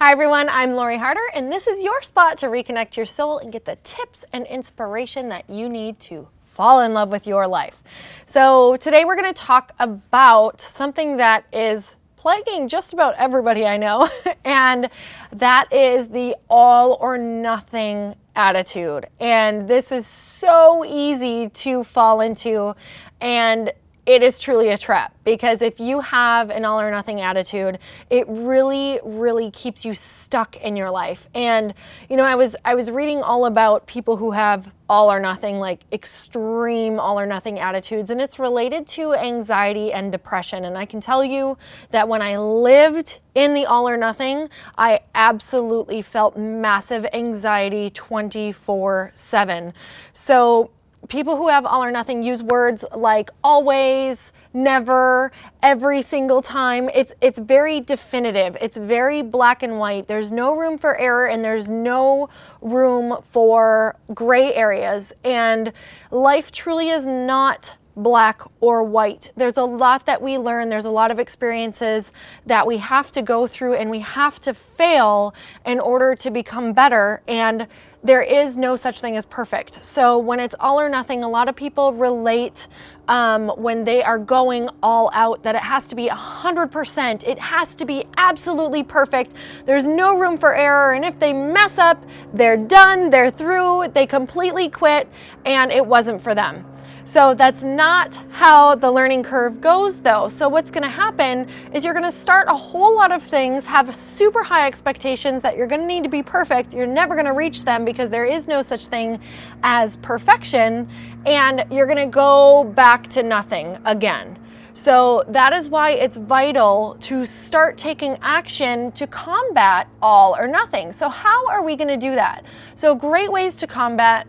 Hi everyone, I'm Lori Harder, and this is your spot to reconnect your soul and get the tips and inspiration that you need to fall in love with your life. So today we're going to talk about something that is plaguing just about everybody I know, and that is the all or nothing attitude. And this is so easy to fall into, and it is truly a trap, because if you have an all or nothing attitude, it really keeps you stuck in your life. And you know, I was reading all about people who have all or nothing, like extreme all or nothing attitudes, and it's related to anxiety and depression. And I can tell you that when I lived in the all or nothing, I absolutely felt massive anxiety 24/7. So people who have all or nothing use words like always, never, every single time. It's very definitive. It's very black and white. There's no room for error, and there's no room for gray areas. And life truly is not black or white. There's a lot that we learn. There's a lot of experiences that we have to go through, and we have to fail in order to become better. And there is no such thing as perfect. So when it's all or nothing, a lot of people relate when they are going all out that it has to be 100%. It has to be absolutely perfect. There's no room for error. And if they mess up, they're done, they're through, they completely quit, and it wasn't for them. So that's not how the learning curve goes, though. So what's going to happen is you're going to start a whole lot of things, have super high expectations that you're going to need to be perfect. You're never going to reach them because there is no such thing as perfection, and you're going to go back to nothing again. So that is why it's vital to start taking action to combat all or nothing. So how are we going to do that? So great ways to combat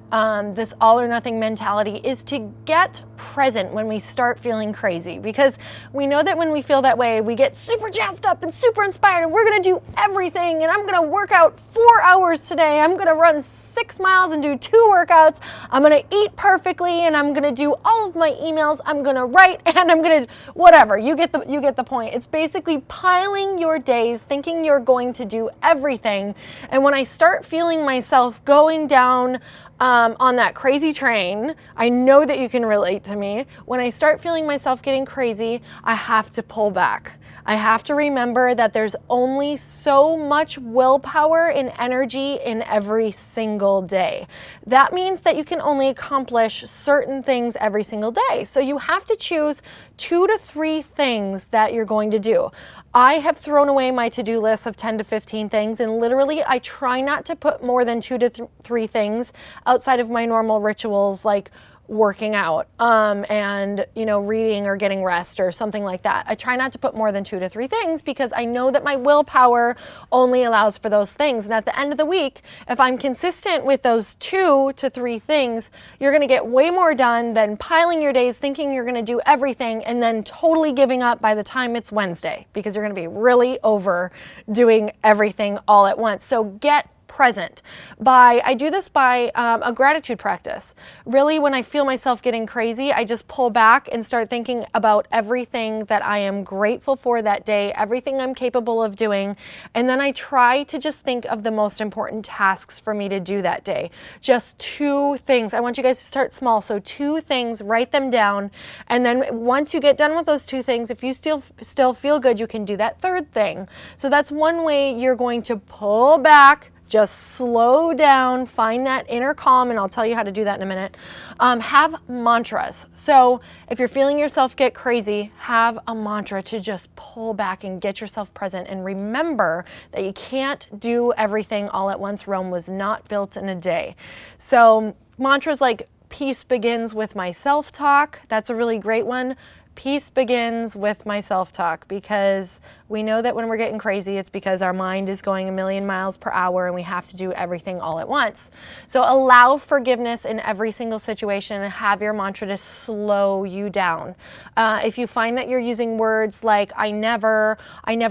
this all or nothing mentality is to get present when we start feeling crazy, because we know that when we feel that way, we get super jazzed up and super inspired, and we're going to do everything, and I'm going to work out 4 hours today. I'm going to run 6 miles and do 2 workouts. I'm going to eat perfectly, and I'm going to do all of my emails. I'm going to write, and I'm going to whatever. You get the point. It's basically piling your days, thinking you're going to do everything. And when I start feeling myself going down on that crazy train, I know that you can relate to me. When I start feeling myself getting crazy, I have to pull back. I have to remember that there's only so much willpower and energy in every single day. That means that you can only accomplish certain things every single day. So you have to choose 2 to 3 things that you're going to do. I have thrown away my to-do list of 10 to 15 things, and literally I try not to put more than 2 to 3 things outside of my normal rituals, like working out and reading or getting rest or something like that. I try not to put more than 2 to 3 things, because I know that my willpower only allows for those things. And at the end of the week, if I'm consistent with those 2 to 3 things, you're going to get way more done than piling your days thinking you're going to do everything and then totally giving up by the time it's Wednesday, because you're going to be really over doing everything all at once. So get present. I do this by a gratitude practice. Really, when I feel myself getting crazy, I just pull back and start thinking about everything that I am grateful for that day, everything I'm capable of doing, and then I try to just think of the most important tasks for me to do that day. Just 2 things. I want you guys to start small. So 2 things, write them down, and then once you get done with those 2 things, if you still feel good, you can do that 3rd thing. So that's one way you're going to pull back. Just slow down, find that inner calm, and I'll tell you how to do that in a minute. Have mantras. So if you're feeling yourself get crazy, have a mantra to just pull back and get yourself present, and remember that you can't do everything all at once. Rome was not built in a day. So mantras like peace begins with my self-talk. That's a really great one. Peace begins with my self-talk, because we know that when we're getting crazy, it's because our mind is going a million miles per hour and we have to do everything all at once. So allow forgiveness in every single situation and have your mantra to slow you down. If you find that you're using words like I never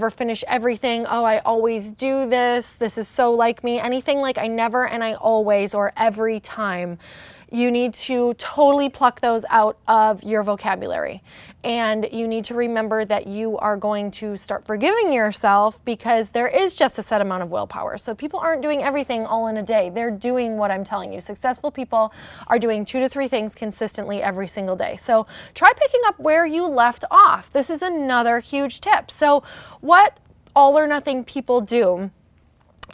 finish everything, oh, I always do this is so like me, anything like I never and I always or every time, you need to totally pluck those out of your vocabulary. And you need to remember that you are going to start forgiving yourself, because there is just a set amount of willpower. So people aren't doing everything all in a day. They're doing what I'm telling you. Successful people are doing 2 to 3 things consistently every single day. So try picking up where you left off. This is another huge tip. So what all or nothing people do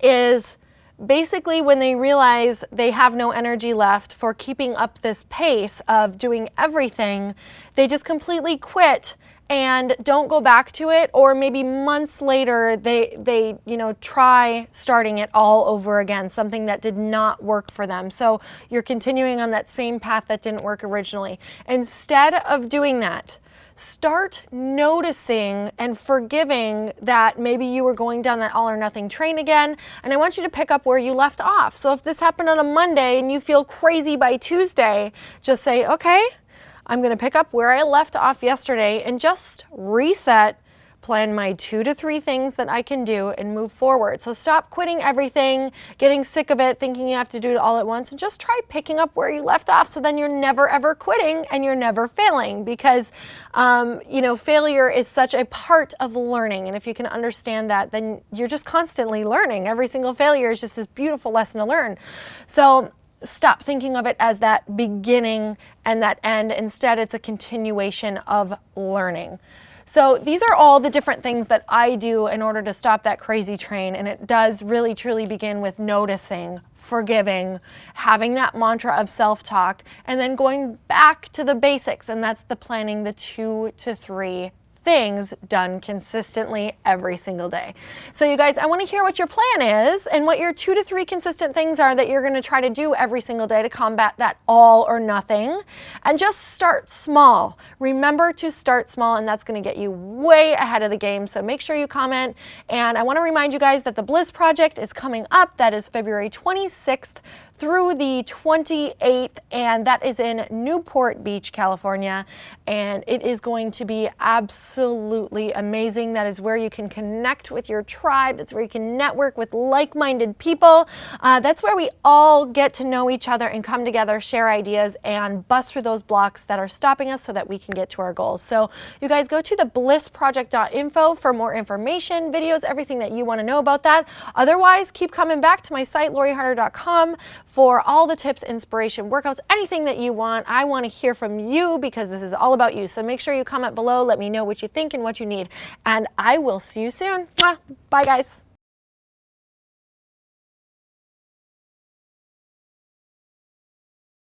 is, basically, when they realize they have no energy left for keeping up this pace of doing everything, they just completely quit and don't go back to it. Or maybe months later, they try starting it all over again, something that did not work for them. So you're continuing on that same path that didn't work originally. Instead of doing that, start noticing and forgiving that maybe you were going down that all or nothing train again. And I want you to pick up where you left off. So if this happened on a Monday and you feel crazy by Tuesday, just say, okay, I'm going to pick up where I left off yesterday and just reset, plan my 2 to 3 things that I can do, and move forward. So stop quitting everything, getting sick of it, thinking you have to do it all at once, and just try picking up where you left off. So then you're never ever quitting and you're never failing, because failure is such a part of learning. And if you can understand that, then you're just constantly learning. Every single failure is just this beautiful lesson to learn. So stop thinking of it as that beginning and that end. Instead, it's a continuation of learning. So these are all the different things that I do in order to stop that crazy train. And it does really, truly begin with noticing, forgiving, having that mantra of self-talk, and then going back to the basics. And that's the planning the 2 to 3 things done consistently every single day. So you guys, I want to hear what your plan is and what your 2 to 3 consistent things are that you're going to try to do every single day to combat that all or nothing. And just start small. Remember to start small, and that's going to get you way ahead of the game. So make sure you comment. And I want to remind you guys that the Bliss Project is coming up. That is February 26th through the 28th, and that is in Newport Beach, California. And it is going to be absolutely amazing. That is where you can connect with your tribe. That's where you can network with like-minded people. That's where we all get to know each other and come together, share ideas, and bust through those blocks that are stopping us so that we can get to our goals. So you guys go to the blissproject.info for more information, videos, everything that you want to know about that. Otherwise, keep coming back to my site, loriharder.com, for all the tips, inspiration, workouts, anything that you want. I want to hear from you, because this is all about you. So make sure you comment below. Let me know what you think and what you need. And I will see you soon. Mwah. Bye, guys.